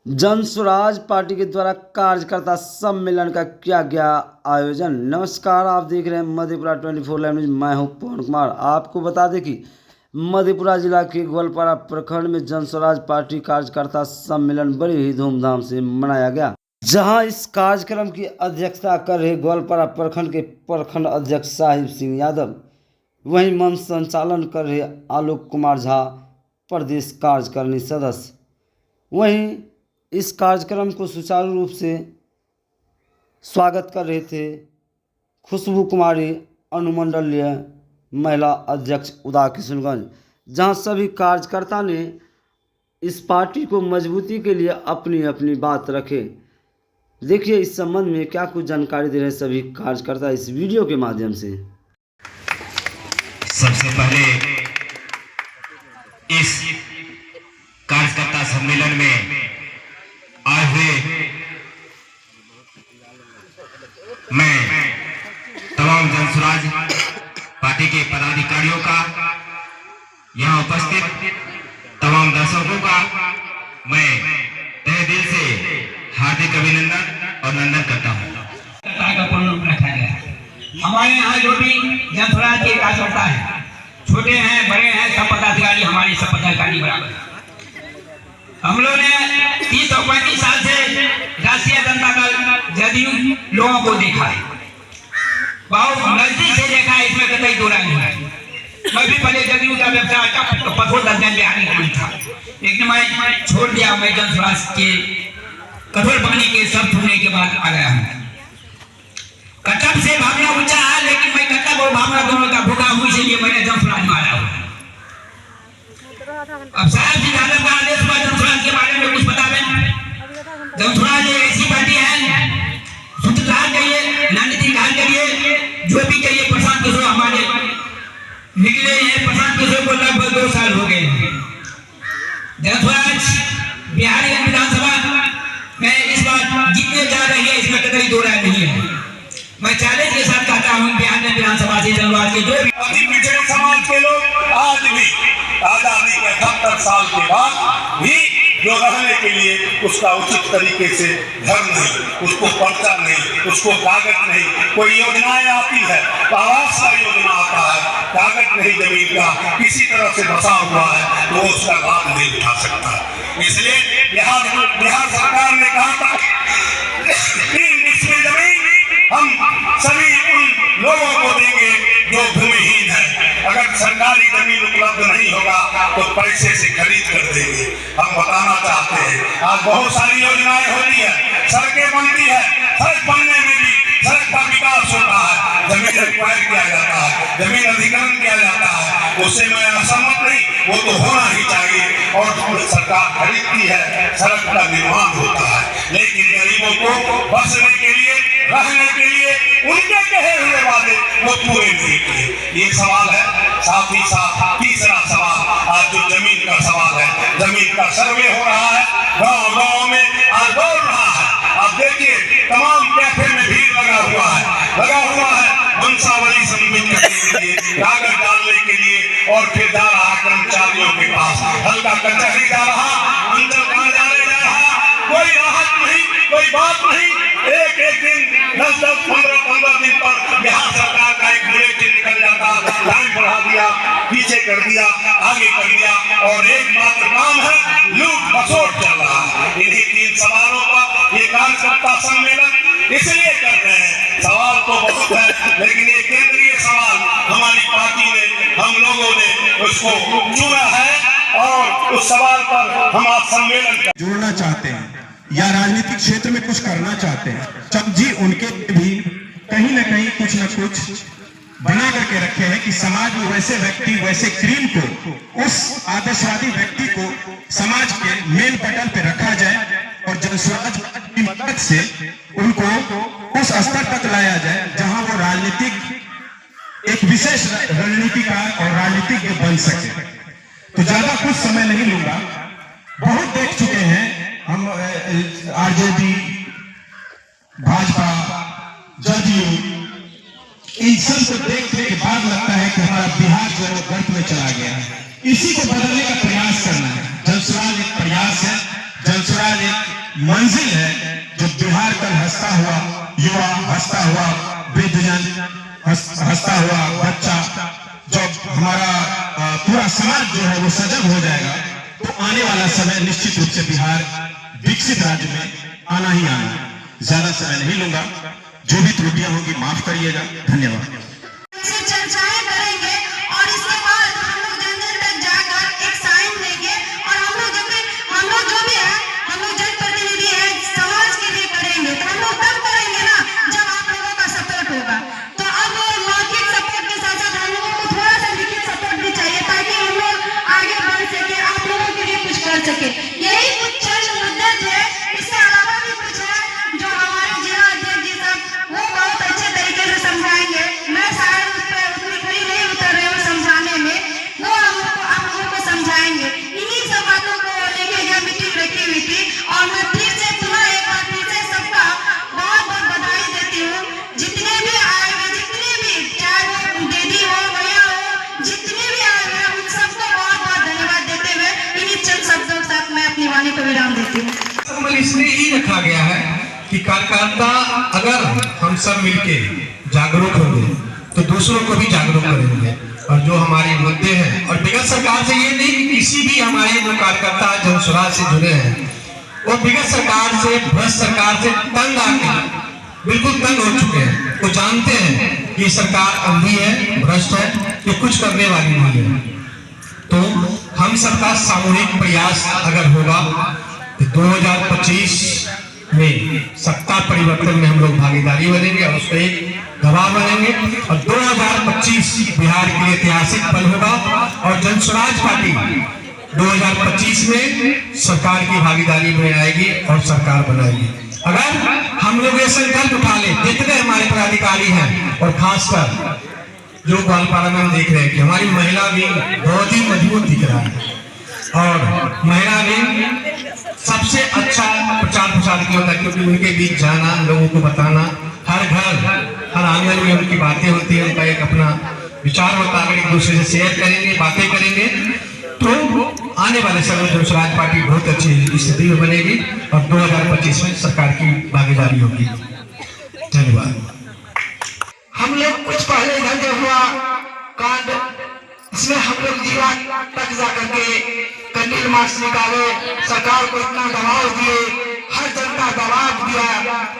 जन स्वराज पार्टी के द्वारा कार्यकर्ता सम्मेलन का किया गया आयोजन। नमस्कार, आप देख रहे हैं मधेपुरा 24 लाइव न्यूज। मैं हूं पवन कुमार। आपको बता दें कि मधेपुरा जिला के ग्वालपारा प्रखंड में जन स्वराज पार्टी कार्यकर्ता सम्मेलन बड़ी ही धूमधाम से मनाया गया, जहां इस कार्यक्रम की अध्यक्षता कर रहे ग्वालपारा प्रखंड के प्रखंड अध्यक्ष साहिब सिंह यादव, वहीं मंच संचालन कर रहे आलोक कुमार झा प्रदेश कार्यकारिणी सदस्य, वहीं इस कार्यक्रम को सुचारू रूप से स्वागत कर रहे थे खुशबू कुमारी अनुमंडलीय महिला अध्यक्ष उदा किशनगंज, जहां सभी कार्यकर्ता ने इस पार्टी को मजबूती के लिए अपनी अपनी बात रखे। देखिए इस संबंध में क्या कुछ जानकारी दे रहे हैं सभी कार्यकर्ता इस वीडियो के माध्यम से। सबसे पहले इस कार्यकर्ता सम्मेलन में आए हुए मैं तमाम जन स्वराज पार्टी के पदाधिकारियों का, यहाँ उपस्थित तमाम दर्शकों का मैं तहे दिल से हार्दिक अभिनंदन और नंदन करता हूँ। रखा गया है। हमारे यहाँ जो भी जन स्वराज के कार्यकर्ता है, छोटे हैं बड़े हैं, सब पदाधिकारी हमारे सब पदाधिकारी बराबर है। हम लोग ने 30 और 35 साल से राष्ट्रीय जनता दल जदयू लोगों को देखा है, बहुत नजदीक से देखा है, इसमें कतई दो राय नहीं है। मैं भी पहले जदयू का व्यवसाय का पथोर दर्जन बिहारी नहीं था, लेकिन मैं छोड़ दिया। मैं जन स्वराज के कठोर पानी के सब छूने के बाद आ गया हूँ। कटक से भावना ऊंचा है, लेकिन मैं कटक और भावना दोनों का भूखा हूँ, इसलिए मैंने जन स्वराज मारा हूँ। अब साहब जी यादव का आदेश पर जन स्वराज के बारे में कुछ बता दें। जन स्वराज एक ऐसी पार्टी है, सूत्रधार कहिए, रणनीति ढाल करिए, जो भी कहिए। प्रशांत किशोर हमारे निकले हैं, प्रशांत किशोर को लगभग 2 साल हो गए। जन स्वराज बिहारी विधानसभा में इस बार जीतने जा रही है, इसमें कतई दो राय नहीं है। मैं चैलेंज के साथ कहता हूँ, बिहार में विधानसभा से जनवाद के जो पिछड़े समाज के लोग आज भी आजादी के 78 साल के बाद भी जो रहने के लिए उसका उचित तरीके से घर नहीं, उसको पर्चा नहीं, उसको कागज नहीं। कोई योजनाएं आती है तो आवास का योजना आता है, कागज नहीं जमीन का, किसी तरह से बसा हुआ है तो उसका लाभ नहीं उठा सकता। इसलिए बिहार सरकार ने कहा था 3 इसमें जमीन हम सभी उन लोगों को देंगे जो भूमिहीन है। अगर सरकारी जमीन उपलब्ध नहीं होगा तो पैसे से खरीद कर देंगे। हम बताना चाहते हैं, आज बहुत सारी योजनाएं होती है, सड़कें बनती है, सड़क बनने में भी सड़क का विकास होता है, जमीन एक्वायर किया जाता है, जमीन अधिग्रहण किया जाता है। उससे मैं असहमत नहीं, वो तो होना ही चाहिए और सरकार खरीदती है, सड़क का निर्माण होता है। लेकिन गरीबों को बसने के लिए, रहने के लिए उनके कहे हुए वादे वो पूरे नहीं किए। ये सवाल है। साथ ही साथ तीसरा सवाल आज जो जमीन का सवाल है, जमीन का सर्वे हो रहा है, गांव-गांव में आज दौड़ रहा है। आप देखिए तमाम कैफे में भीड़ लगा हुआ है वंशावली सम्मिलित करने के लिए, कागज डालने के लिए, और फिर जा रहा कर्मचारियों के पास, हल्का कचहरी जा रहा, अंदर कहाँ जाने जा रहा, कोई राहत नहीं, कोई बात नहीं। एक दिन 10-10, 15-15 दिन पर बिहार सरकार का एक बुलेटिन निकल जाता, लाइन बढ़ा दिया, पीछे कर दिया, आगे कर दिया, और एकमात्र काम है लूट बसोट चल रहा है। इन्हीं 3 सवालों पर ये कार्यकर्ता सम्मेलन इसलिए कर रहे हैं। सवाल तो बहुत है, लेकिन ये केंद्रीय सवाल हमारी पार्टी ने, हम लोगों ने उसको चुना है और उस सवाल पर हम आज सम्मेलन जोड़ना चाहते हैं या राजनीतिक क्षेत्र में कुछ करना चाहते हैं। जब जी उनके भी कहीं न कहीं कुछ न कुछ बना करके रखे हैं कि समाज में वैसे व्यक्ति, वैसे क्रीम को, उस आदर्शवादी व्यक्ति को समाज के मेन पटल पे रखा जाए और जन स्वराज की मदद से उनको उस स्तर तक लाया जाए जहां वो राजनीतिक एक विशेष रणनीतिकार और राजनीतिज्ञ बन सके। तो ज्यादा कुछ समय नहीं लूंगा, बहुत देख चुके हैं हम आरजेडी, भाजपा, जदयू, इन सब को देखने के बाद लगता है कि हमारा बिहार जो है गर्त में चला गया है। इसी को बदलने का प्रयास करना है। जन स्वराज एक प्रयास है, जन स्वराज एक मंजिल है जो बिहार कल हंसता हुआ युवा, हंसता हुआ वृद्धजन, हंसता हुआ बच्चा, जब हमारा पूरा समाज जो है वो सजग हो जाएगा तो आने वाला समय निश्चित रूप से बिहार विकसित राज्य में आना ही आना है। ज्यादा समय नहीं लूंगा, जो भी त्रुटियां होंगी माफ करिएगा। धन्यवाद। चर्चाएं करेंगे और इसके बाद हम लोग जन जन तक जाकर एक साइन देंगे और हम लोग जो भी है, हम लोग जनप्रतिनिधि है, समाज के लिए करेंगे तो हम लोग तब करेंगे ना जब आप लोगों का सपोर्ट होगा। तो अब मौखिक सपोर्ट के साथ साथ हम लोगों को थोड़ा सा लिखित सपोर्ट भी चाहिए ताकि हम लोग आगे बढ़ सके, आप लोगों के लिए कुछ कर सके। यही कुछ चंद मुद्दे थे, इसके अलावा भी कुछ है जो हमारे जिला अध्यक्ष जी साहब वो बहुत अच्छे तरीके से समझाएंगे। मैं शायद उस पर उतनी खड़ी नहीं उतर रही हूँ समझाने में, वो आप लोगों को समझाएंगे। इन्हीं सब बातों को लेके यह मीटिंग रखी हुई थी और मैं फिर से पुनः एक बार फिर से सबका बहुत बहुत बधाई देती हूँ। जितने भी आए हुए, जितने भी, चाहे वो दीदी हो, भैया हो, जितने भी आए हुए उन सबको बहुत बहुत धन्यवाद देते हुए इन्हीं चंद शब्दों के साथ मैं अपनी वाणी को विराम देती हूँ। इसलिए ही रखा गया है कि कार्यकर्ता अगर हम सब मिलके जागरूक होंगे तो दूसरों को भी जागरूक करेंगे और जो हमारे मुद्दे हैं, और विगत सरकार से ये नहीं कि किसी भी हमारे जो कार्यकर्ता जनसुराज से जुड़े हैं वो विगत सरकार से, भ्रष्ट सरकार से तंग आके बिल्कुल तंग हो चुके हैं। वो जानते हैं कि सरकार अंधी है, भ्रष्ट है, ये कुछ करने वाली नहीं है। तो हम सबका सामूहिक प्रयास अगर होगा तो 2025 में सत्ता परिवर्तन में हम लोग भागीदारी बनेंगे और उसको एक गवाह बनेंगे और 2025 बिहार के ऐतिहासिक पल होगा और जनसुराज पार्टी 2025 में सरकार की भागीदारी में आएगी और सरकार बनाएगी। अगर हम लोग ये संकल्प उठा ले, जितने हमारे पदाधिकारी हैं और खासकर जो ग्वालपाड़ा में हम देख रहे हैं कि हमारी महिला विंग बहुत ही मजबूत दिख रहा है और महिला विंग सबसे अच्छा प्रचार प्रसार किया होता है क्योंकि उनके बीच जाना, लोगों को बताना, हर घर हर आंगन में उनकी बातें होती है, उनका एक अपना विचार होता है। अगर एक दूसरे से शेयर करेंगे, बातें करेंगे तो आने वाले समय में जनसुराज पार्टी बहुत अच्छी स्थिति में बनेगी और 2025 में सरकार की भागीदारी होगी। धन्यवाद। हम लोग कुछ पहले इधर जो हुआ कांड, इसमें हम लोग जीवा तक जाकर के कंडील मार्च निकाले, सरकार को इतना दबाव दिए, हर जनता दबाव दिया,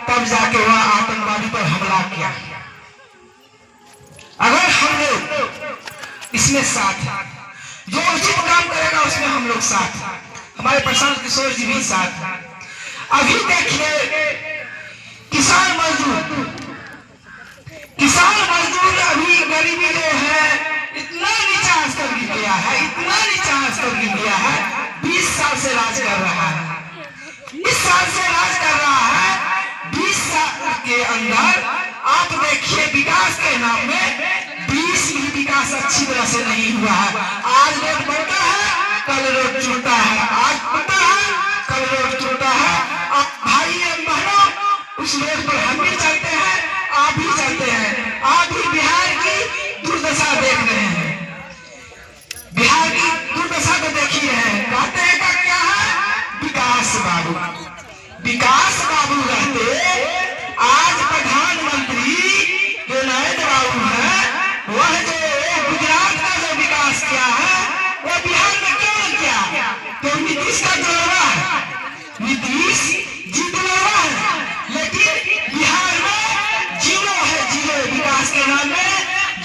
तब जाके वह आतंकवादी पर हमला किया। अगर हम लोग इसमें साथ, जो उचित काम करेगा उसमें हम लोग साथ, हमारे प्रशांत किशोर जी भी साथ। अभी देखिए किसान मजदूर अभी गरीबी जो है इतना नीचा स्तर गिर गया है, इतना नीचा स्तर गिर गया है। 20 साल से राज कर रहा है, 20 साल से राज कर रहा है। 20 साल के अंदर आप देखिए विकास के नाम में 20 भी विकास अच्छी तरह से नहीं हुआ है। आज रोड बनता है, कल रोड टूटता है, आज बनता है, कल रोड टूटता है। अब भाई और बहनों, उस रोड पर हम भी चलते हैं, आप भी चलते हैं, आप भी बिहार की दुर्दशा देख रहे हैं, बिहार की दुर्दशा को देख ही रहे हैं। कहते हैं का क्या है, विकास बाबू, विकास बाबू रहते आज प्रधानमंत्री जो नरेंद्र बाबू है, वह जो गुजरात का जो विकास किया है वो बिहार में क्यों नहीं किया? तो नीतीश का जोड़वा है, नीतीश जी जोड़वा है, लेकिन बिहार में जीरो है, जीरो विकास के नाम में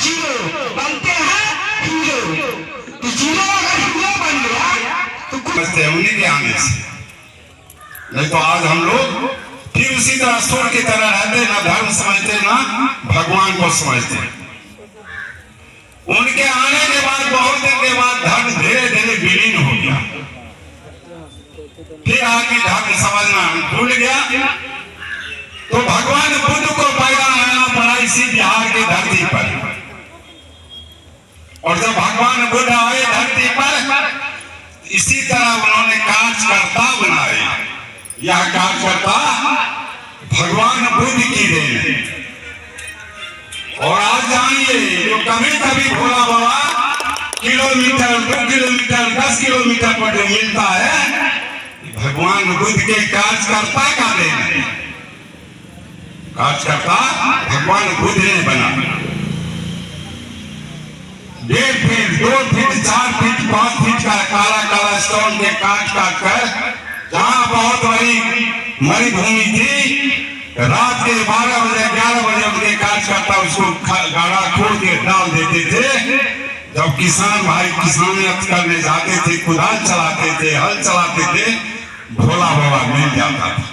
जीरो बनते हैं हीरो। तो जीरो अगर हीरो बन गया तो उन्हीं के आने से, नहीं तो आज हम लोग फिर उसी तरह असुर की तरह रहते, ना धर्म समझते ना भगवान को समझते। उनके आने के बाद बहुत देर के बाद धर्म धीरे धीरे विलीन हो गया, फिर आगे धर्म समझना भूल गया। तो भगवान बुद्ध को पैदा होना पड़ा इसी बिहार की धरती पर, और जब भगवान बुद्ध आए धरती पर, इसी तरह उन्होंने कार्यकर्ता बनाए। यह कार्यकर्ता भगवान बुद्ध की देन है। और आज जानिए, जो कभी कभी भोला बाबा किलोमीटर, 2 किलोमीटर, 10 किलोमीटर पर जो मिलता है, भगवान बुद्ध के कार्यकर्ता का देन है। कार्यकर्ता भगवान बुद्ध ने बना। 1.5 फीट 2 फीट 4 फीट 5 फीट का काला काला स्टोन के काट कर जहां बहुत बड़ी मरुभूमि थी, रात के 12 बजे 11 बजे उनके कार्यकर्ता उसको गाड़ा खोद के डाल देते थे। जब किसान भाई किसानियत करने जाते थे, कुदाल चलाते थे, हल चलाते थे, भोला बाबा मिल जाता था।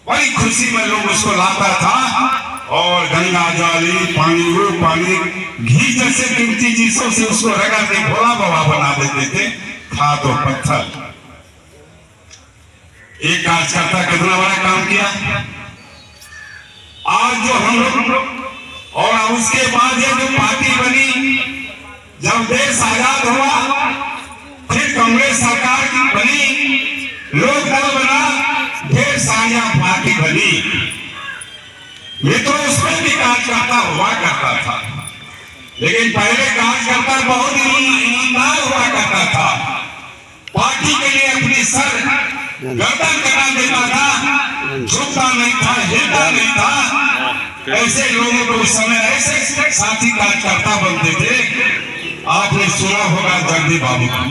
बड़ी खुशी में लोग उसको लाता था और गंगा जली पानी घी जैसे कीमती चीजों से उसको रगड़ के भोला बाबा बना देते थे। था तो पत्थर। एक कार्यकर्ता कितना बड़ा काम किया। आज जो हम लोग और उसके बाद ये जो पार्टी बनी, जब देश आजाद हुआ, फिर कांग्रेस सरकार की बनी, लोक दल बना, ढेर सारियां पार्टी बनी। ये तो उसमें भी कार्यकर्ता हुआ करता था, लेकिन पहले कार्यकर्ता बहुत ईमानदार हुआ करता था। पार्टी के लिए अपनी सर गर्दन कटा देता था, झुकता नहीं था, हिलता नहीं था। ऐसे लोगों को उस समय ऐसे साथी कार्यकर्ता बनते थे। आपने सुना होगा जगदीप बाबू का,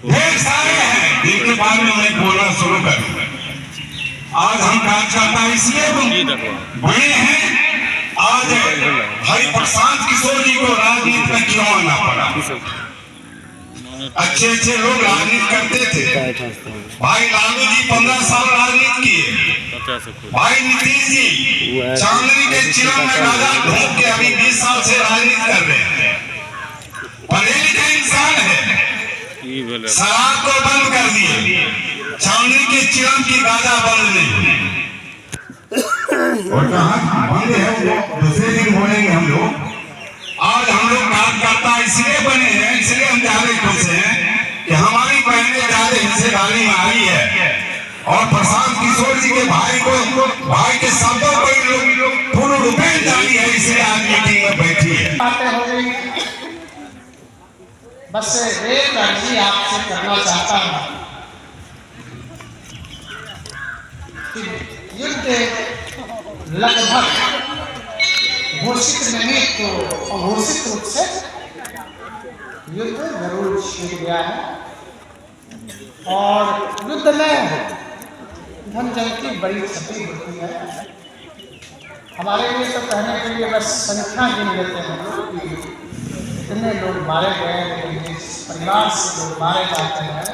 ढेर सारे हैं जिनके बारे में मैं बोलना शुरू करूं। आज हम कार्यकर्ता इसलिए बने हैं, आज भाई प्रशांत किशोर जी को राजनीति में क्यों आना पड़ा। अच्छे अच्छे लोग राजनीति करते थे। भाई लालू जी 15 साल राजनीति किए। भाई नीतीश जी चांदनी के चिलम में गाजा ढूंढ के अभी 20 साल से राजनीति कर रहे हैं। पढ़े लिखे इंसान है, शराब को बंद कर दिए, चांदनी के चिलम की गाजा बंद नहीं। और कहाँ बंद है वो दूसरे दिन बोलेंगे हम लोग। आज हम लोग कार्यकर्ता इसलिए बने हैं, इसलिए हम ज्यादा खुश हैं कि हमारी बहनें ज्यादा हिस्सेदारी में आई है। और प्रशांत किशोर जी के भाई के शब्दों को पूर्ण रूपेण जानी है, इसलिए आज मीटिंग में बैठी है। बातें हो गई, बस एक अर्जी आपसे करना चाहता हूँ। युद्ध लगभग घोषित नहीं तो अघोषित रूप से युद्ध जरूर छिड़ गया है। और युद्ध में धन जन की बड़ी क्षति होती है। हमारे लिए तो कहने के लिए बस संख्या गिन लेते हैं लोग कि इतने लोग मारे गए, लेकिन जिस परिवार से लोग मारे जाते हैं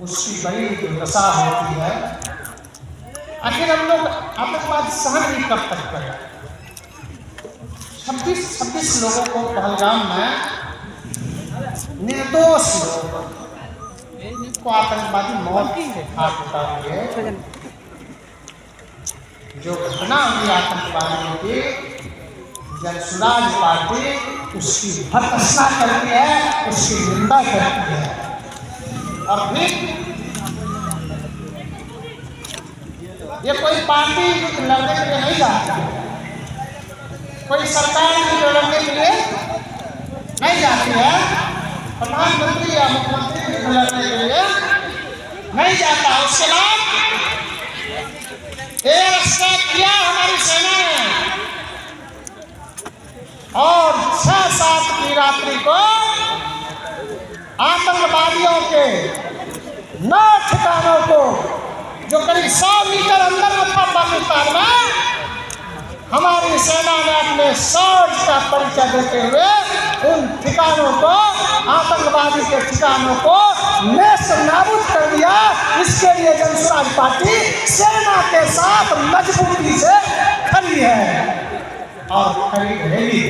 उसकी बड़ी दुर्दशा होती है। आखिर हम लोग आतंकवाद सहन भी कब तक करें। 26 लोगों को पहलगाम में निर्दोष लोग को आतंकवादी मौत के घाट उतारे। जो घटना हुई आतंकवादियों की, जनसुराज पार्टी उसकी भर्त्सना करती है, उसकी निंदा करती है। और फिर ये कोई पार्टी लड़ने के लिए नहीं जाती, कोई सरकार की लड़ने के लिए नहीं जाती है, प्रधानमंत्री या मुख्यमंत्री की लड़ने के लिए नहीं जाता। उसके बाद एयर स्ट्राइक किया हमारी सेना ने और 6-7 की रात्रि को आतंकवादियों के 9 ठिकानों को, जो करीब 100 मीटर अंदर में था पाकिस्तान में, हमारी सेना ने अपने शौर्य का परिचय देते हुए उन ठिकानों को, आतंकवादी के ठिकानों को नेस्त नाबूद कर दिया। इसके लिए जनसुराज पार्टी सेना के साथ मजबूती से खड़ी है और खड़ी रहेगी।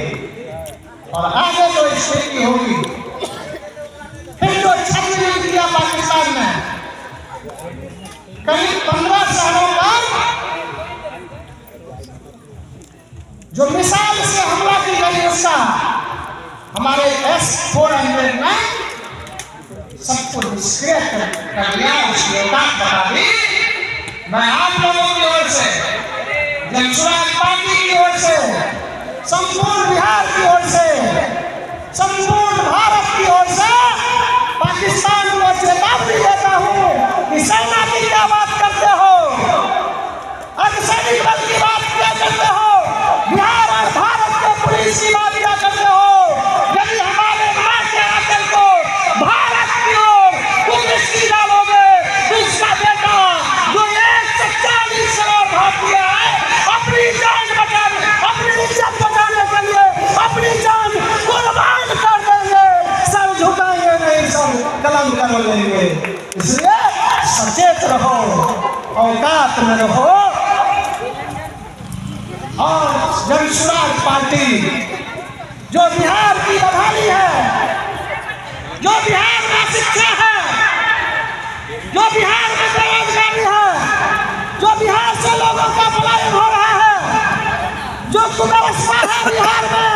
और आगे जो स्थिति होगी, फिर जो छवि किया पाकिस्तान में करीब 15 शहरों पर जो मिसाइल से हमला की गई, उसका हमारे S-400 में सबको निष्क्रिय कर दिया, उसकी औकात बता दी। मैं आप लोगों की ओर से, जनसुराज पार्टी की ओर से, संपूर्ण बिहार की ओर से, संपूर्ण भारत की ओर से पाकिस्तान को चेतावनी देता हूँ कि सेना की क्या बात करते हो, अर्धसैनिक बल की बात क्या करते हो, बिहार और भारत के पुलिस की बात क्या करते हो। यदि हमारे माँ के आंचल को भारत की ओर तुम इसकी डालोगे तो इसका बेटा जो 140 करोड़ भारतीय है अपनी जान बचाने, अपनी इज्जत बचाने के लिए अपनी जान कुर्बान कर देंगे, सर झुकाएंगे नहीं, सब कलम कर लेंगे। इसलिए सचेत रहो, औकात में रहो। और जनसुराज पार्टी जो बिहार की बदहाली है, जो बिहार में शिक्षा है, जो बिहार में बेरोजगारी है, जो बिहार से लोगों का पलायन हो रहा है, जो कुव्यवस्था है बिहार में,